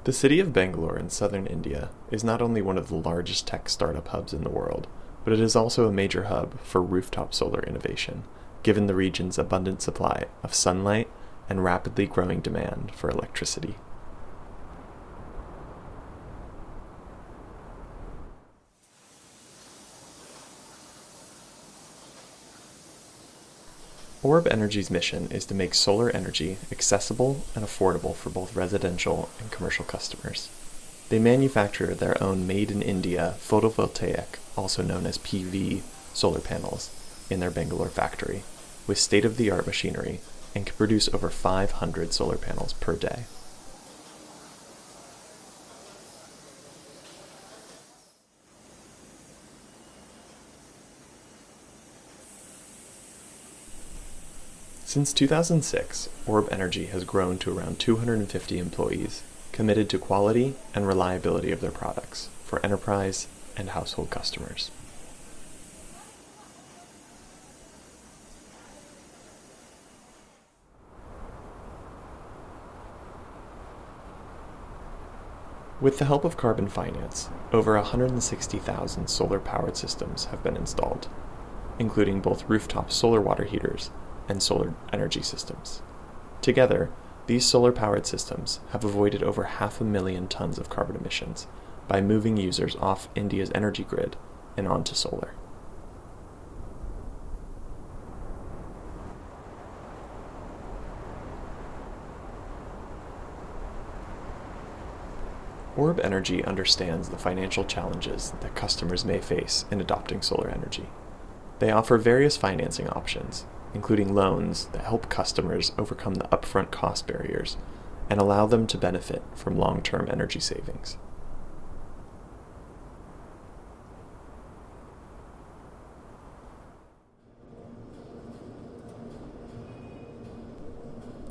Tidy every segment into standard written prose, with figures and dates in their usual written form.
The city of Bangalore in southern India is not only one of the largest tech startup hubs in the world, but it is also a major hub for rooftop solar innovation, given the region's abundant supply of sunlight and rapidly growing demand for electricity. Orb Energy's mission is to make solar energy accessible and affordable for both residential and commercial customers. They manufacture their own made-in-India photovoltaic, also known as PV, solar panels in their Bangalore factory, with state-of-the-art machinery, and can produce over 500 solar panels per day. Since 2006, Orb Energy has grown to around 250 employees, committed to quality and reliability of their products for enterprise and household customers. With the help of carbon finance, over 160,000 solar-powered systems have been installed, including both rooftop solar water heaters and solar energy systems. Together, these solar-powered systems have avoided over 500,000 tons of carbon emissions by moving users off India's energy grid and onto solar. Orb Energy understands the financial challenges that customers may face in adopting solar energy. They offer various financing options, including loans that help customers overcome the upfront cost barriers and allow them to benefit from long-term energy savings.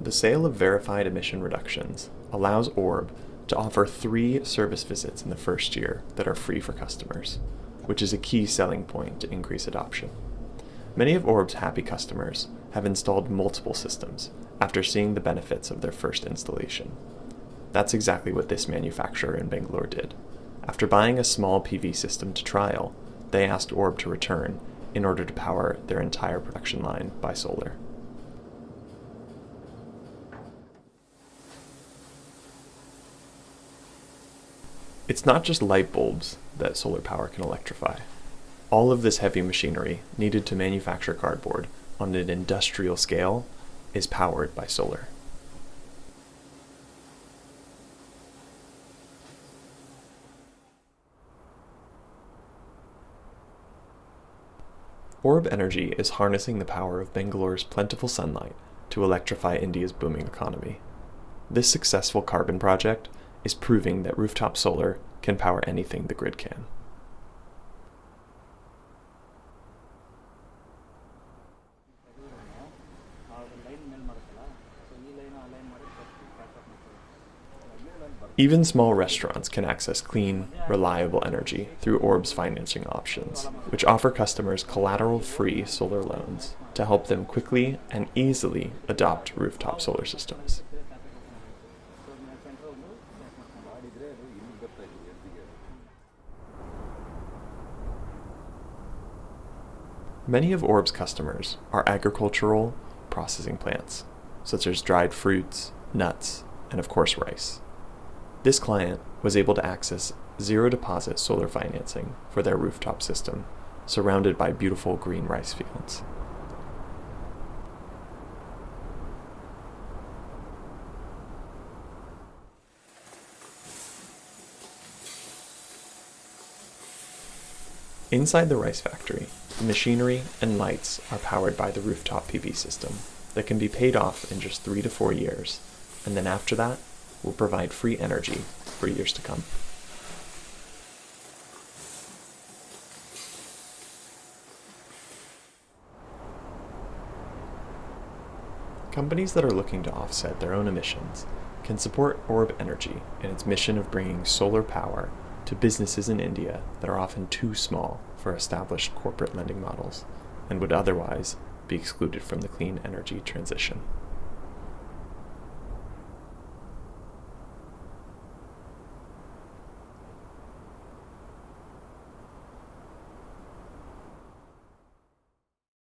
The sale of verified emission reductions allows Orb to offer 3 service visits in the first year that are free for customers, which is a key selling point to increase adoption. Many of Orb's happy customers have installed multiple systems after seeing the benefits of their first installation. That's exactly what this manufacturer in Bangalore did. After buying a small PV system to trial, they asked Orb to return in order to power their entire production line by solar. It's not just light bulbs that solar power can electrify. All of this heavy machinery needed to manufacture cardboard on an industrial scale is powered by solar. Orb Energy is harnessing the power of Bangalore's plentiful sunlight to electrify India's booming economy. This successful carbon project is proving that rooftop solar can power anything the grid can. Even small restaurants can access clean, reliable energy through Orb's financing options, which offer customers collateral-free solar loans to help them quickly and easily adopt rooftop solar systems. Many of Orb's customers are agricultural processing plants, such as dried fruits, nuts, and of course rice. This client was able to access zero-deposit solar financing for their rooftop system, surrounded by beautiful green rice fields. Inside the rice factory, the machinery and lights are powered by the rooftop PV system that can be paid off in just 3 to 4 years, and then after that, will provide free energy for years to come. Companies that are looking to offset their own emissions can support Orb Energy in its mission of bringing solar power to businesses in India that are often too small for established corporate lending models and would otherwise be excluded from the clean energy transition.